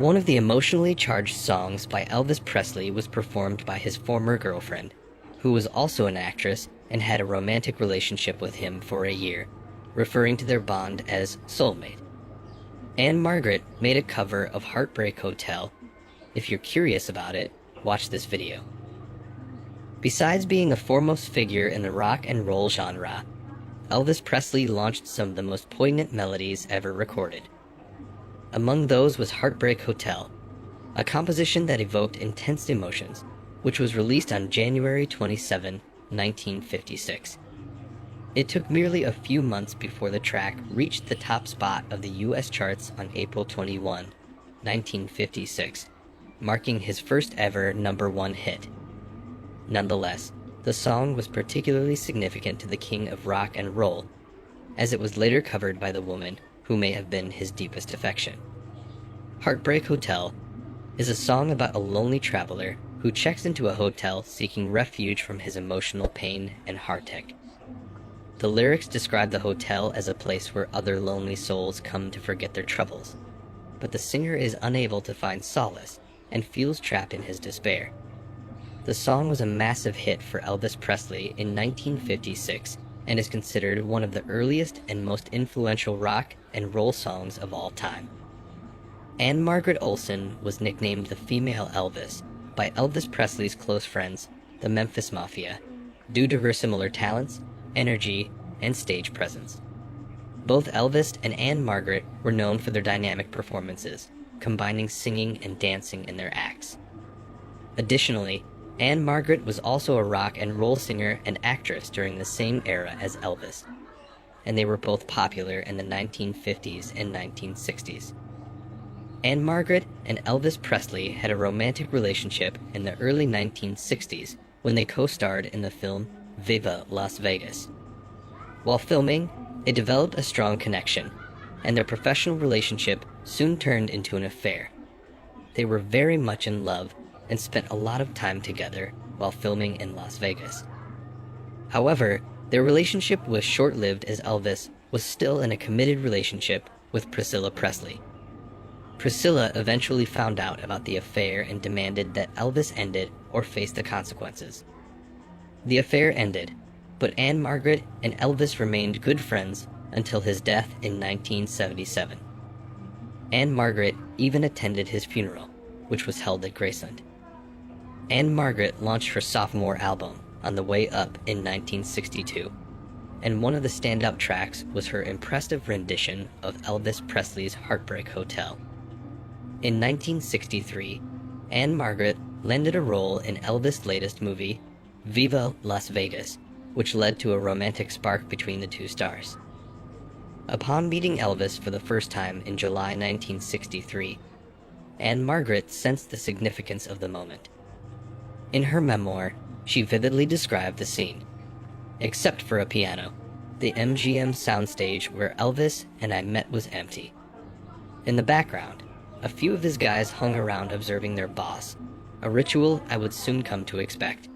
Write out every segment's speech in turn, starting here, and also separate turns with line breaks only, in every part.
One of the emotionally charged songs by Elvis Presley was performed by his former girlfriend, who was also an actress and had a romantic relationship with him for a year, referring to their bond as soulmate. Ann Margret made a cover of Heartbreak Hotel. If you're curious about it, watch this video. Besides being a foremost figure in the rock and roll genre, Elvis Presley launched some of the most poignant melodies ever recorded. Among those was Heartbreak Hotel, a composition that evoked intense emotions, which was released on January 27, 1956. It took merely a few months before the track reached the top spot of the US charts on April 21, 1956, marking his first ever #1 hit. Nonetheless, the song was particularly significant to the king of rock and roll, as it was later covered by the woman who may have been his deepest affection. Heartbreak Hotel is a song about a lonely traveler who checks into a hotel seeking refuge from his emotional pain and heartache. The lyrics describe the hotel as a place where other lonely souls come to forget their troubles, but the singer is unable to find solace and feels trapped in his despair. The song was a massive hit for Elvis Presley in 1956 and is considered one of the earliest and most influential rock and roll songs of all time. Ann Margret Olson was nicknamed the Female Elvis by Elvis Presley's close friends, the Memphis Mafia, due to her similar talents, energy, and stage presence. Both Elvis and Ann Margret were known for their dynamic performances, combining singing and dancing in their acts. Additionally, Ann Margret was also a rock and roll singer and actress during the same era as Elvis, and they were both popular in the 1950s and 1960s. Ann Margret and Elvis Presley had a romantic relationship in the early 1960s when they co-starred in the film Viva Las Vegas. While filming, they developed a strong connection, and their professional relationship soon turned into an affair. They were very much in love and spent a lot of time together while filming in Las Vegas. However, their relationship was short-lived as Elvis was still in a committed relationship with Priscilla Presley. Priscilla eventually found out about the affair and demanded that Elvis ended or face the consequences. The affair ended, but Ann Margret and Elvis remained good friends until his death in 1977. Ann Margret even attended his funeral, which was held at Graceland. Ann Margret launched her sophomore album, On the Way Up, in 1962, and one of the standout tracks was her impressive rendition of Elvis Presley's Heartbreak Hotel. In 1963, Ann Margret landed a role in Elvis' latest movie, Viva Las Vegas, which led to a romantic spark between the two stars. Upon meeting Elvis for the first time in July 1963, Ann Margret sensed the significance of the moment. In her memoir, she vividly described the scene. Except for a piano, the MGM soundstage where Elvis and I met was empty. In the background, a few of his guys hung around observing their boss, a ritual I would soon come to expect.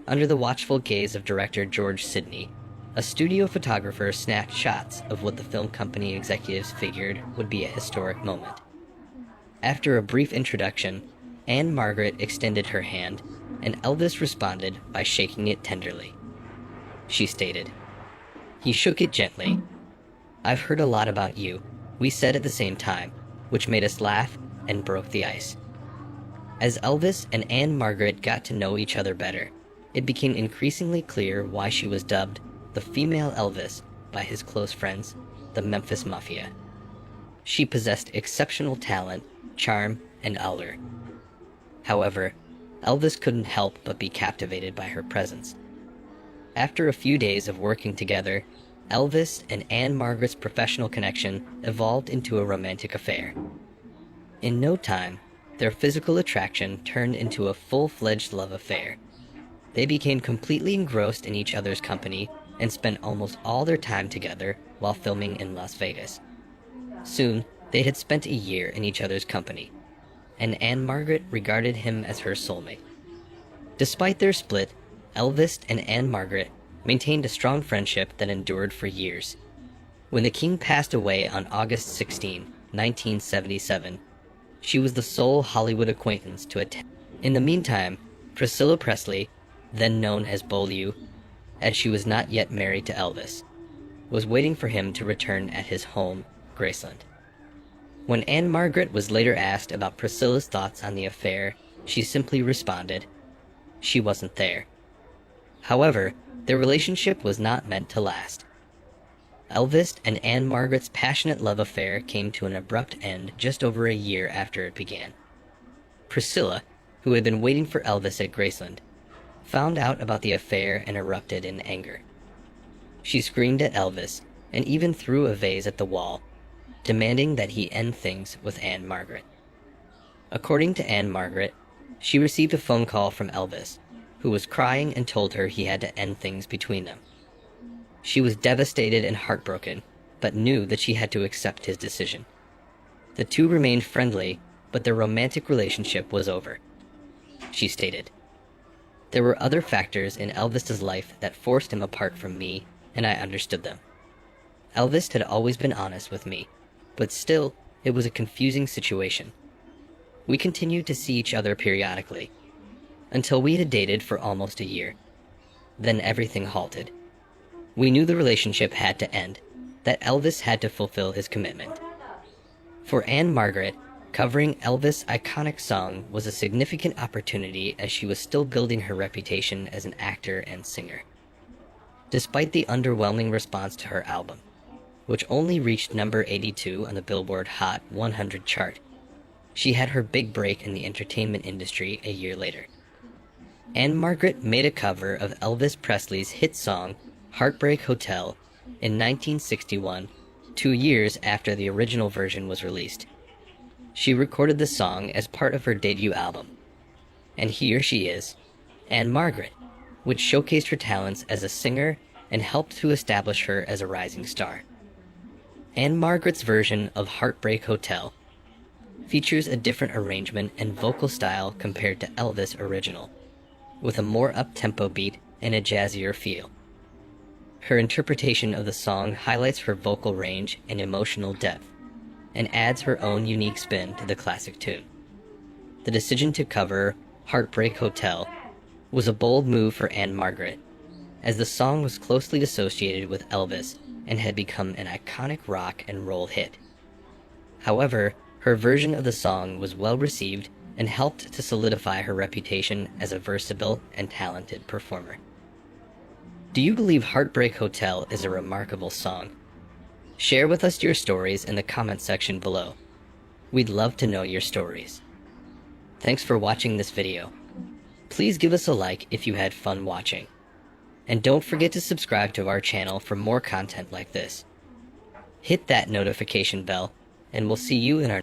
Under the watchful gaze of director George Sidney, a studio photographer snapped shots of what the film company executives figured would be a historic moment. After a brief introduction, Ann Margret extended her hand, and Elvis responded by shaking it tenderly. She stated, "He shook it gently. I've heard a lot about you," we said at the same time, which made us laugh and broke the ice. As Elvis and Ann Margret got to know each other better, it became increasingly clear why she was dubbed the Female Elvis by his close friends, the Memphis Mafia. She possessed exceptional talent, charm, and allure. However, Elvis couldn't help but be captivated by her presence. After a few days of working together, Elvis and Ann Margret's professional connection evolved into a romantic affair. In no time, their physical attraction turned into a full-fledged love affair. They became completely engrossed in each other's company and spent almost all their time together while filming in Las Vegas. Soon, they had spent a year in each other's company, and Ann Margret regarded him as her soulmate. Despite their split, Elvis and Ann Margret maintained a strong friendship that endured for years. When the king passed away on August 16, 1977, She was the sole Hollywood acquaintance to attend. In the meantime, Priscilla Presley, then known as Beaulieu, as she was not yet married to Elvis, was waiting for him to return at his home, Graceland. When Ann Margret was later asked about Priscilla's thoughts on the affair, she simply responded, "She wasn't there." However, their relationship was not meant to last. Elvis and Ann Margret's passionate love affair came to an abrupt end just over a year after it began. Priscilla, who had been waiting for Elvis at Graceland, found out about the affair and erupted in anger. She screamed at Elvis and even threw a vase at the wall, demanding that he end things with Ann Margret. According to Ann Margret, she received a phone call from Elvis, who was crying and told her he had to end things between them. She was devastated and heartbroken, but knew that she had to accept his decision. The two remained friendly, but their romantic relationship was over. She stated, "There were other factors in Elvis's life that forced him apart from me, and I understood them. Elvis had always been honest with me, but still, it was a confusing situation. We continued to see each other periodically, until we had dated for almost a year. Then everything halted. We knew the relationship had to end, that Elvis had to fulfill his commitment." For Ann Margret, covering Elvis' iconic song was a significant opportunity as she was still building her reputation as an actor and singer. Despite the underwhelming response to her album, which only reached number 82 on the Billboard Hot 100 chart, she had her big break in the entertainment industry a year later. Ann Margret made a cover of Elvis Presley's hit song Heartbreak Hotel in 1961, 2 years after the original version was released. She recorded the song as part of her debut album. And here she is, Ann Margret, which showcased her talents as a singer and helped to establish her as a rising star. Ann Margret's version of Heartbreak Hotel features a different arrangement and vocal style compared to Elvis' original, with a more up-tempo beat and a jazzier feel. Her interpretation of the song highlights her vocal range and emotional depth, and adds her own unique spin to the classic tune. The decision to cover Heartbreak Hotel was a bold move for Ann Margret, as the song was closely associated with Elvis and had become an iconic rock and roll hit. However, her version of the song was well received and helped to solidify her reputation as a versatile and talented performer. Do you believe Heartbreak Hotel is a remarkable song? Share with us your stories in the comment section below. We'd love to know your stories. Thanks for watching this video. Please give us a like if you had fun watching. And don't forget to subscribe to our channel for more content like this. Hit that notification bell, and we'll see you in our